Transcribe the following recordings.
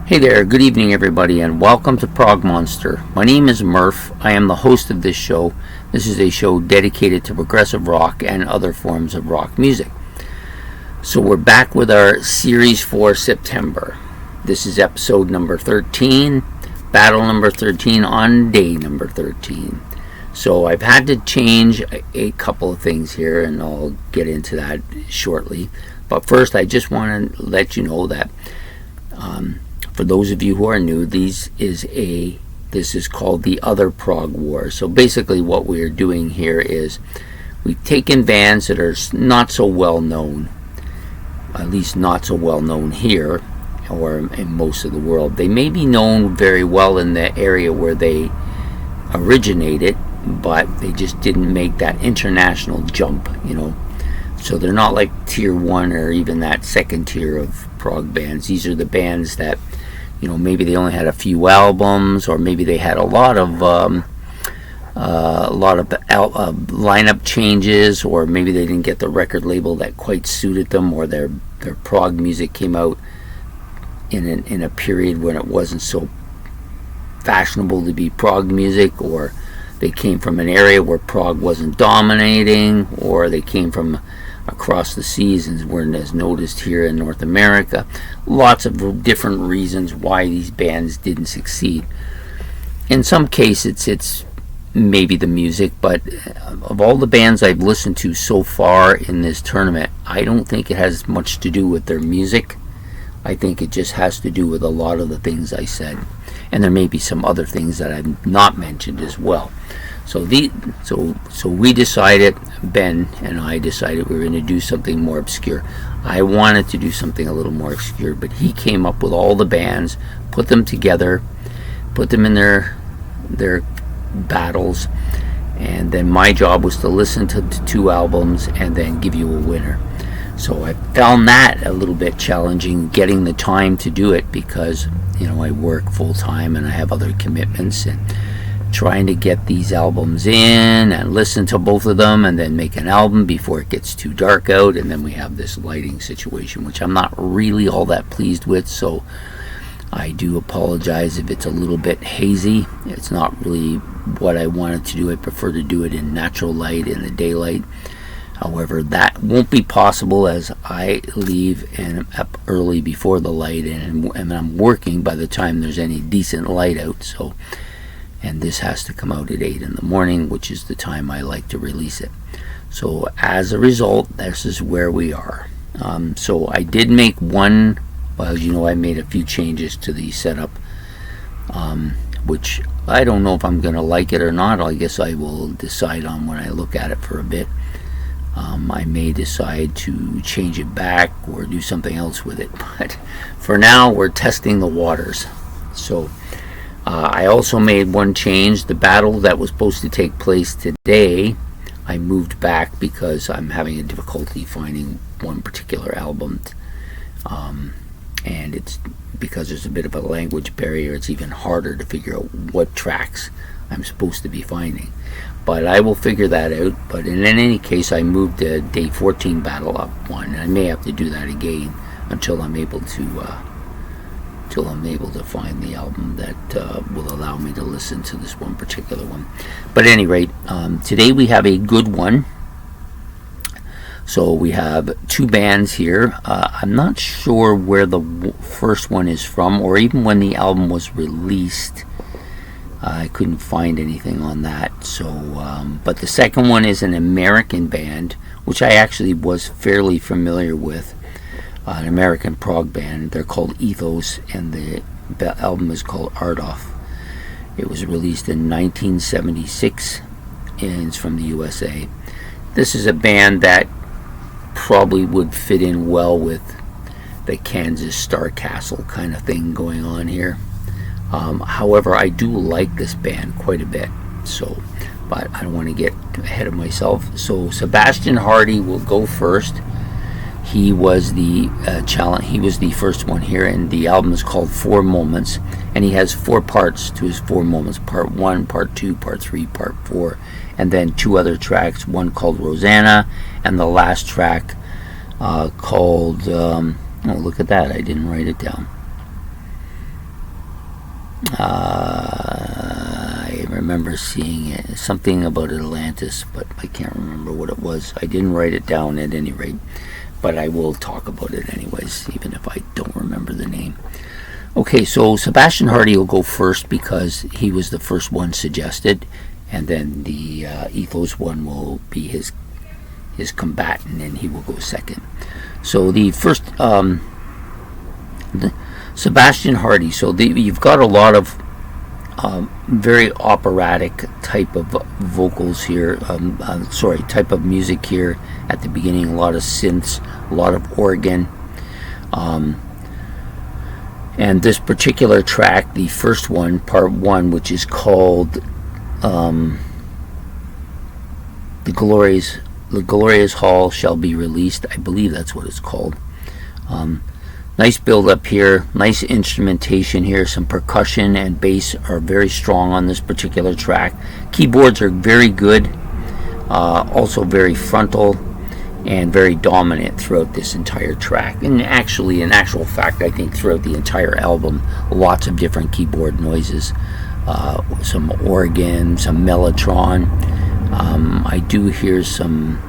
Hey there, good evening everybody, and welcome to Prog Monster. My name is Murph. I am the host of this show. This is a show dedicated to progressive rock and other forms of rock music. So we're back with our series for September. This is episode number 13, battle number 13 on day number 13. So I've had to change a couple of things here, and I'll get into that shortly. But first, I just want to let you know that for those of you who are new, this is called the Other Prog War. So basically what we're doing here is we've taken bands that are not so well known, at least not so well known here or in most of the world. They may be known very well in the area where they originated, but they just didn't make that international jump, So they're not like tier 1 or even that second tier of prog bands. These are the bands that maybe they only had a few albums, or maybe they had a lot of lineup changes, or maybe they didn't get the record label that quite suited them, or their prog music came out in a period when it wasn't so fashionable to be prog music, or they came from an area where prog wasn't dominating, or they came from across the seas and weren't as noticed here in North America. Lots of different reasons why these bands didn't succeed. In some cases it's maybe the music, but of all the bands I've listened to so far in this tournament, I don't think it has much to do with their music. I think it just has to do with a lot of the things I said, and there may be some other things that I've not mentioned as well. So we decided, Ben and I decided we were going to do something more obscure. I wanted to do something a little more obscure, but he came up with all the bands, put them together, put them in their battles, and then my job was to listen to the two albums and then give you a winner. So I found that a little bit challenging, getting the time to do it, because I work full time and I have other commitments, and trying to get these albums in and listen to both of them and then make an album before it gets too dark out, and then we have this lighting situation, which I'm not really all that pleased with, so I do apologize if it's a little bit hazy. It's not really what I wanted to do. I prefer to do it in natural light, in the daylight. However, that won't be possible as I leave and up early before the light, and I'm working by the time there's any decent light out. And this has to come out at 8 in the morning, which is the time I like to release it. So as a result, this is where we are. So I did make one, I made a few changes to the setup, which I don't know if I'm going to like it or not. I guess I will decide on when I look at it for a bit. I may decide to change it back or do something else with it. But for now, we're testing the waters. So I also made one change. The battle that was supposed to take place today, I moved back because I'm having a difficulty finding one particular album. And it's because there's a bit of a language barrier, it's even harder to figure out what tracks I'm supposed to be finding. But I will figure that out. But in any case, I moved the day 14 battle up one. And I may have to do that again until I'm able to find the album that will allow me to listen to this one particular one. But at any rate, today we have a good one. So we have two bands here. I'm not sure where the first one is from, or even when the album was released. I couldn't find anything on that. So, but the second one is an American band, which I actually was fairly familiar with. An American prog band. They're called Ethos, and the album is called Ardouf. It was released in 1976, and it's from the USA. This is a band that probably would fit in well with the Kansas Star Castle kind of thing going on here. However, I do like this band quite a bit, but I don't want to get ahead of myself. So Sebastian Hardy will go first. He was the He was the first one here, and the album is called 4 Moments, and he has 4 parts to his 4 Moments: Part 1, Part 2, Part 3, Part 4, and then 2 other tracks. One called Rosanna, and the last track called. Oh, look at that! I didn't write it down. I remember seeing it, something about Atlantis, but I can't remember what it was. I didn't write it down at any rate, but I will talk about it anyways, even if I don't remember the name. Okay, so Sebastian Hardy will go first because he was the first one suggested, and then the Ethos one will be his combatant, and he will go second. So the first, Sebastian Hardy. So you've got a lot of very operatic type of vocals here. Type of music here at the beginning. A lot of synths, a lot of organ. And this particular track, the first one, part one, which is called The Glorious Hall Shall Be Released. I believe that's what it's called. Nice build up here, nice instrumentation here. Some percussion and bass are very strong on this particular track. Keyboards are very good, also very frontal and very dominant throughout this entire track. And actually, in actual fact, I think throughout the entire album, lots of different keyboard noises, some organ, some mellotron. I do hear some,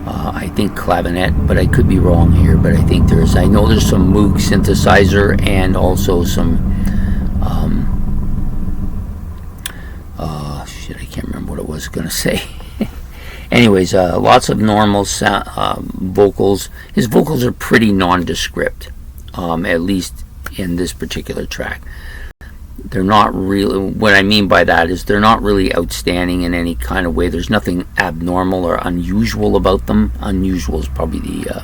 I think clavinet, but I could be wrong here. But I think I know there's some Moog synthesizer and also some, I can't remember what I was going to say. Anyways, lots of normal vocals. His vocals are pretty nondescript, at least in this particular track. They're not really, what I mean by that is they're not really outstanding in any kind of way. There's nothing abnormal or unusual about them. Unusual is probably the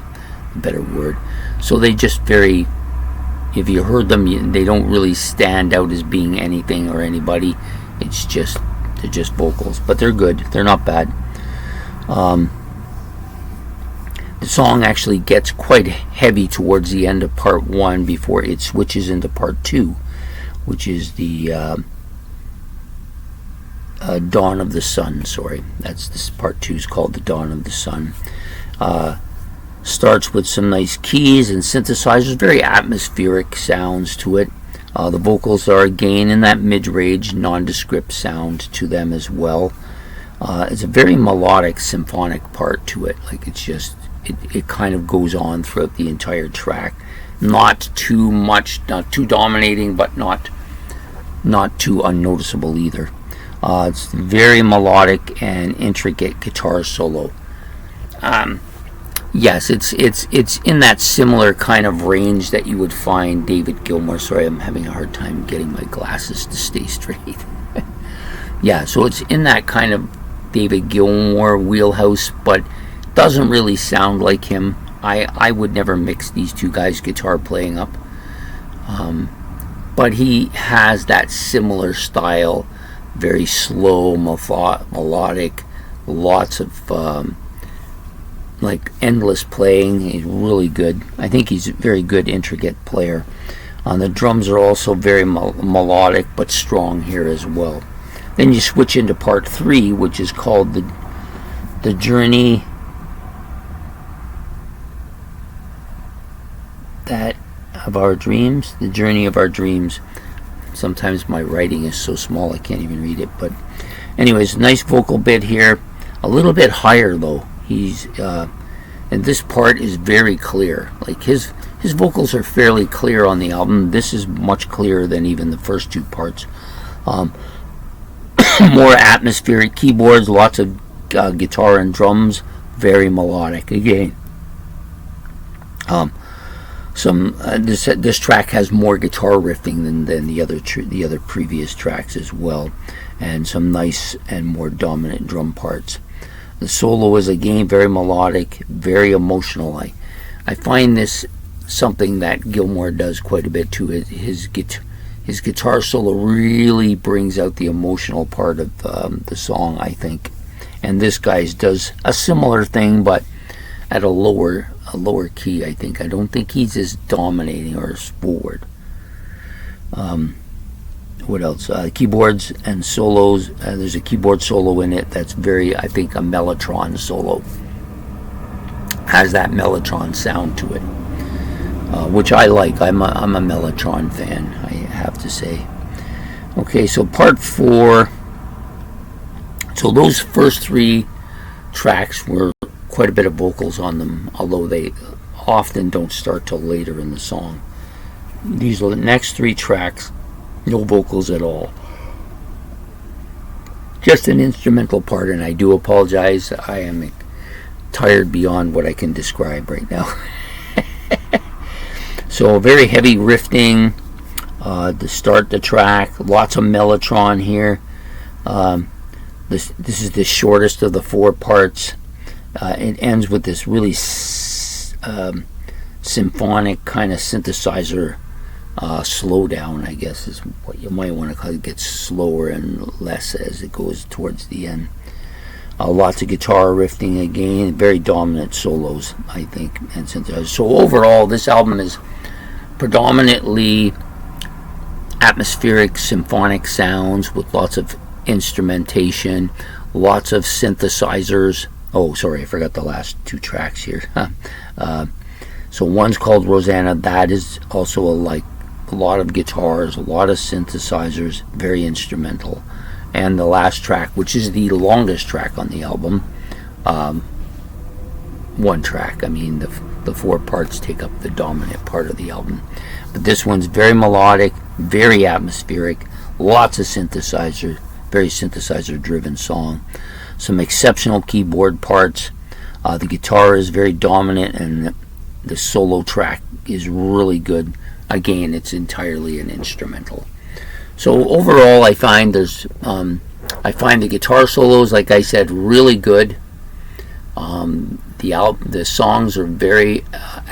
better word. So they just if you heard them, they don't really stand out as being anything or anybody. They're just vocals, but they're good. They're not bad. The song actually gets quite heavy towards the end of part one before it switches into part two, which is the Dawn of the Sun. Sorry, this part two is called the Dawn of the Sun. Starts with some nice keys and synthesizers, very atmospheric sounds to it. The vocals are again in that mid-range, nondescript sound to them as well. It's a very melodic, symphonic part to it. Like it kind of goes on throughout the entire track. Not too much, not too dominating, but not too unnoticeable either. It's very melodic and intricate guitar solo. Yes, it's in that similar kind of range that you would find David Gilmour. Sorry, I'm having a hard time getting my glasses to stay straight. Yeah, so it's in that kind of David Gilmour wheelhouse, but doesn't really sound like him. I would never mix these two guys' guitar playing up. But he has that similar style, very slow, melodic, lots of like endless playing. He's really good. I think he's a very good, intricate player. The drums are also very melodic but strong here as well. Then you switch into part three, which is called the Journey of Our Dreams. The Journey of Our Dreams. Sometimes my writing is so small I can't even read it. But anyways, nice vocal bit here. A little bit higher though. And this part is very clear. Like his vocals are fairly clear on the album. This is much clearer than even the first two parts. More atmospheric keyboards, lots of guitar and drums, very melodic again. This track has more guitar riffing than the other previous tracks as well, and some nice and more dominant drum parts. The solo is again very melodic, very emotional. I find this something that Gilmour does quite a bit too. His guitar solo really brings out the emotional part of the song, I think. And this guy does a similar thing, but at a lower key, I think. I don't think he's as dominating or as forward. What else? Keyboards and solos. There's a keyboard solo in it that's very, I think, a mellotron solo. Has that mellotron sound to it, which I like. I'm a mellotron fan, I have to say. Okay, so part 4. So those first 3 tracks were quite a bit of vocals on them, although they often don't start till later in the song. These are the next 3 tracks, no vocals at all. Just an instrumental part, and I do apologize. I am tired beyond what I can describe right now. So very heavy riffing to start the track. Lots of mellotron here. This is the shortest of the 4 parts. It ends with this really symphonic kind of synthesizer slowdown, I guess is what you might want to call it. It gets slower and less as it goes towards the end. Lots of guitar riffing again, very dominant solos, I think, and synthesizers. So overall, this album is predominantly atmospheric symphonic sounds with lots of instrumentation, lots of synthesizers. Oh, sorry, I forgot the last 2 tracks here. So one's called Rosanna. That is also a lot of guitars, a lot of synthesizers, very instrumental. And the last track, which is the longest track on the album, 1 track. I mean, the 4 parts take up the dominant part of the album. But this one's very melodic, very atmospheric, lots of synthesizers, very synthesizer-driven song. Some exceptional keyboard parts. The guitar is very dominant, and the solo track is really good. Again, it's entirely an instrumental. So overall, I find the guitar solos, like I said, really good. The songs are very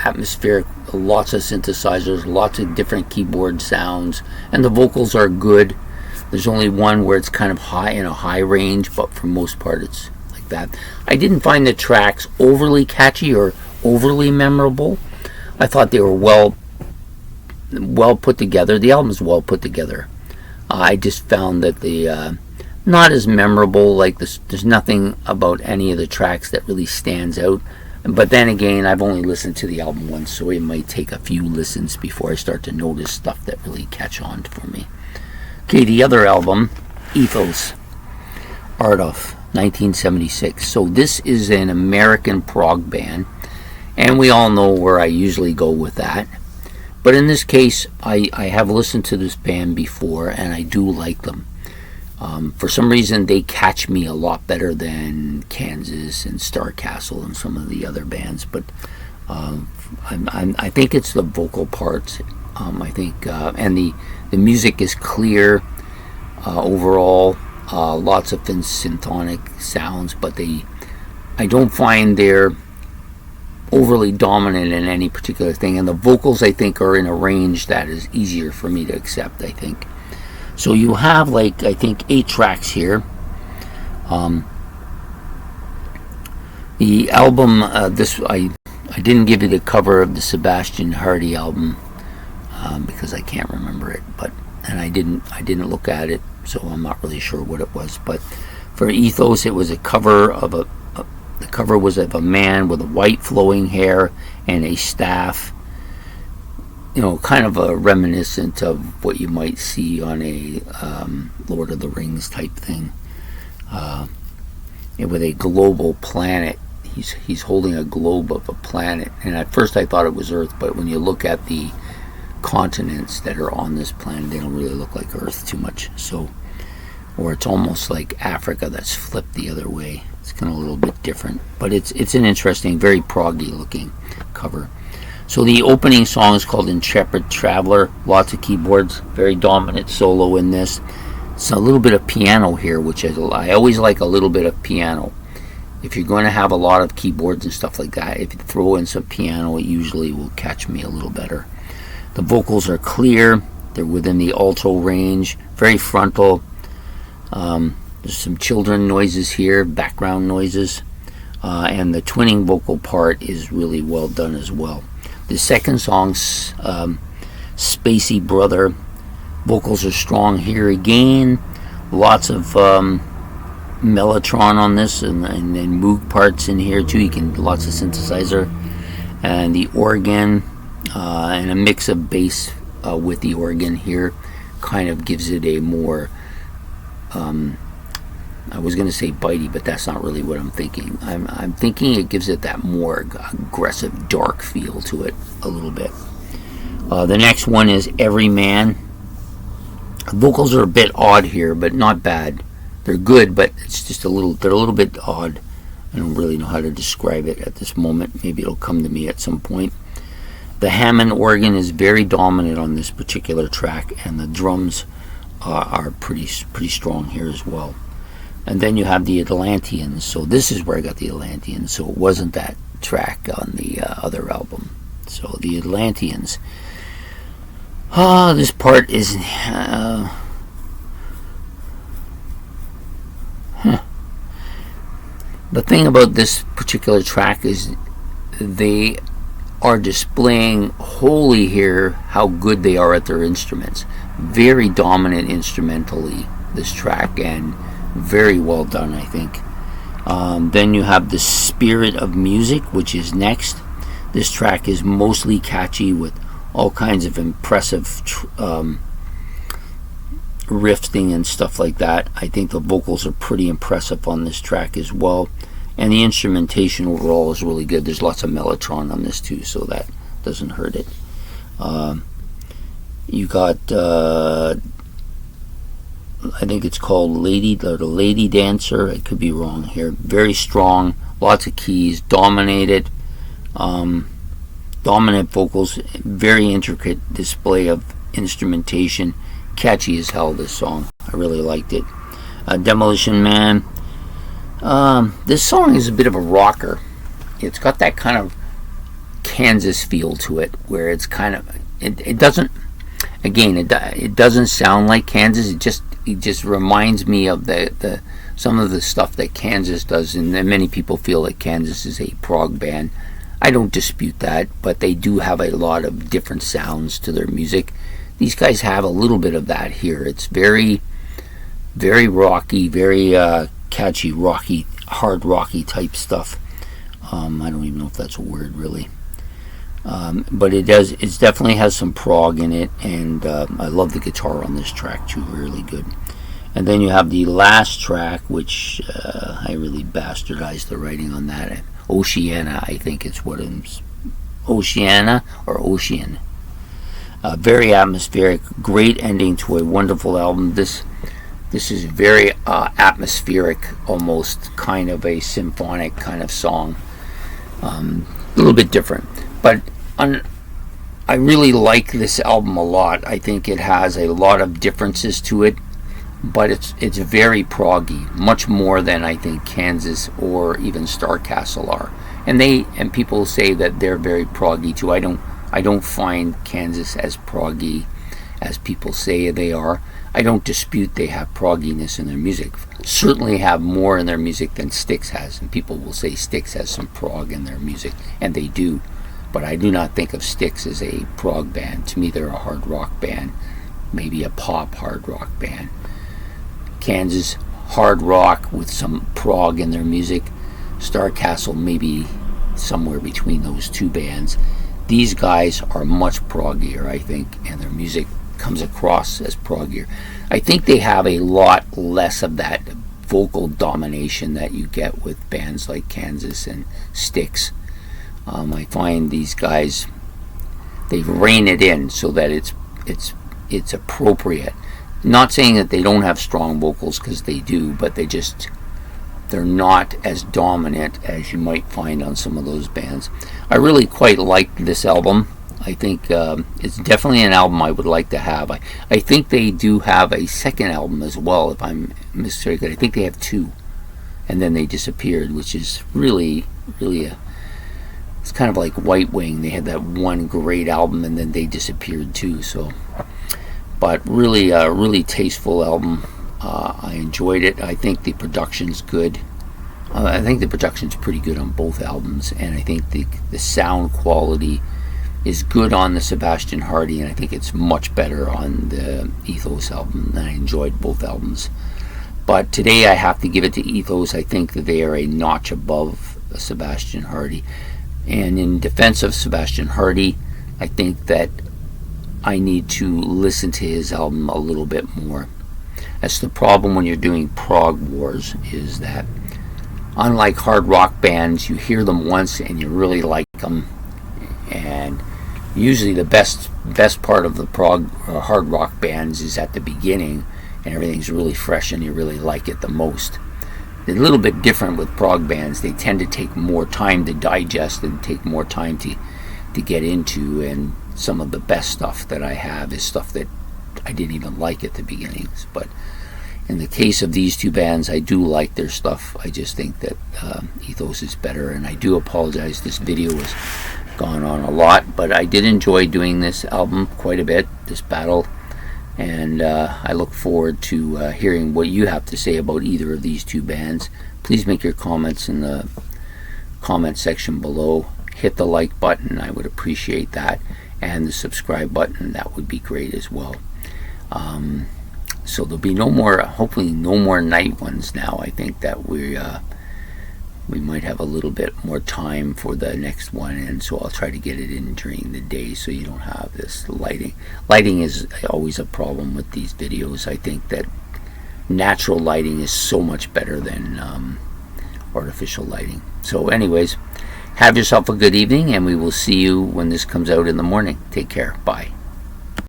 atmospheric, lots of synthesizers, lots of different keyboard sounds, and the vocals are good. There's only one where it's kind of high, in a high range, but for the most part it's like that. I didn't find the tracks overly catchy or overly memorable. I thought they were well put together. The album's well put together. I just found that the not as memorable. Like there's nothing about any of the tracks that really stands out. But then again, I've only listened to the album once, so it might take a few listens before I start to notice stuff that really catch on for me. Okay, the other album, Ethos Ardouf, 1976. So this is an American prog band, and we all know where I usually go with that. But in this case, I have listened to this band before, and I do like them. For some reason, they catch me a lot better than Kansas and Starcastle and some of the other bands. But I think it's the vocal parts. I think, and the music is clear overall. Lots of symphonic sounds, but I don't find they're overly dominant in any particular thing, and the vocals I think are in a range that is easier for me to accept, I think. So you have I think 8 tracks here. The album, I didn't give you the cover of the Sebastian Hardy album because I can't remember it, and I didn't look at it, so I'm not really sure what it was. But for Ethos, it was a cover of the cover was of a man with white flowing hair and a staff. Kind of a reminiscent of what you might see on a Lord of the Rings type thing. With a global planet. He's holding a globe of a planet. And at first I thought it was Earth, but when you look at the continents that are on this planet, they don't really look like Earth too much. Or it's almost like Africa that's flipped the other way. It's kind of a little bit different. But it's an interesting, very proggy looking cover. So the opening song is called Intrepid Traveler. Lots of keyboards, very dominant solo in this. It's a little bit of piano here, which I always like a little bit of piano. If you're going to have a lot of keyboards and stuff like that, if you throw in some piano, it usually will catch me a little better. The vocals are clear. They're within the alto range, very frontal. There's some children noises here, background noises. And the twinning vocal part is really well done as well. The second song's Spacey Brother. Vocals are strong here again. Lots of mellotron on this, and Moog parts in here too. Lots of synthesizer, and the organ, and a mix of bass with the organ here. kind of gives it a more, I was going to say bitey, but that's not really what I'm thinking. I'm thinking it gives it that more aggressive, dark feel to it a little bit. The next one is Every Man. Vocals are a bit odd here, but not bad. They're good, but it's just they're a little bit odd. I don't really know how to describe it at this moment. Maybe it'll come to me at some point. The Hammond organ is very dominant on this particular track, and the drums are pretty strong here as well. And then you have the Atlanteans. So this is where I got the Atlanteans. So it wasn't that track on the other album. So the Atlanteans. This part is... The thing about this particular track is they are displaying wholly here how good they are at their instruments. Very dominant instrumentally, this track, and very well done, I think. Then you have the Spirit of Music, which is next. This track is mostly catchy with all kinds of impressive riffing and stuff like that. I think the vocals are pretty impressive on this track as well, and the instrumentation overall is really good. There's lots of mellotron on this too, so that doesn't hurt it. You got I think it's called the Lady Dancer. I could be wrong here. Very strong, lots of keys, dominated, dominant vocals, very intricate display of instrumentation. Catchy as hell, this song. I really liked it. Demolition Man. This song is a bit of a rocker. It's got that kind of Kansas feel to it, where it's kind of it doesn't, again, it doesn't sound like Kansas. It just reminds me of the some of the stuff that Kansas does, and many people feel that Kansas is a prog band. I don't dispute that, but they do have a lot of different sounds to their music. These guys have a little bit of that here. It's very, very rocky, very catchy, rocky, hard rocky type stuff. I don't even know if that's a word really, but it definitely has some prog in it, and I love the guitar on this track too, really good. And then you have the last track, which I really bastardized the writing on that. Oceana, I think it's what it's, Oceana or Ocean. Very atmospheric, great ending to a wonderful album. This is very atmospheric, almost kind of a symphonic kind of song. A little bit different, but I really like this album a lot. I think it has a lot of differences to it, but it's very proggy, much more than I think Kansas or even Starcastle are. And people say that they're very proggy too. I don't find Kansas as proggy as people say they are. I don't dispute they have progginess in their music. Certainly have more in their music than Styx has, and people will say Styx has some prog in their music, and they do. But I do not think of Styx as a prog band. To me, they're a hard rock band, maybe a pop hard rock band. Kansas, hard rock with some prog in their music. Starcastle, maybe somewhere between those two bands. These guys are much proggier, I think, and their music comes across as proggier. I think they have a lot less of that vocal domination that you get with bands like Kansas and Styx. I find these guys, they rein it in so that it's appropriate. Not saying that they don't have strong vocals, because they do, but they're not as dominant as you might find on some of those bands. I really quite liked this album. I think it's definitely an album I would like to have. I think they do have a second album as well, if I'm mistaken. I think they have two, and then they disappeared, which is really it's kind of like White Wing. They had that one great album, and then they disappeared too. So, but really tasteful album. I enjoyed it. I think the production's good. I think the production's pretty good on both albums, and I think the sound quality is good on the Sebastian Hardy, and I think it's much better on the Ethos album. And I enjoyed both albums. But today I have to give it to Ethos. I think that they are a notch above Sebastian Hardy. And in defense of Sebastian Hardy, I think that I need to listen to his album a little bit more. That's the problem when you're doing prog wars, is that unlike hard rock bands, you hear them once and you really like them, and usually the best part of the prog or hard rock bands is at the beginning, and everything's really fresh and you really like it the most. A little bit different with prog bands. They tend to take more time to digest and take more time to get into, and some of the best stuff that I have is stuff that I didn't even like at the beginnings. But in the case of these two bands, I do like their stuff. I just think that Ethos is better, and I do apologize. This video has gone on a lot, but I did enjoy doing this album quite a bit, this battle, and I look forward to hearing what you have to say about either of these two bands. Please make your comments in the comment section below. Hit the like button, I would appreciate that, and the subscribe button, that would be great as well. So there'll be no more, hopefully no more night ones now. I think that we might have a little bit more time for the next one, and so I'll try to get it in during the day so you don't have this lighting. Lighting is always a problem with these videos. I think that natural lighting is so much better than artificial lighting. So anyways, have yourself a good evening, and we will see you when this comes out in the morning. Take care. Bye.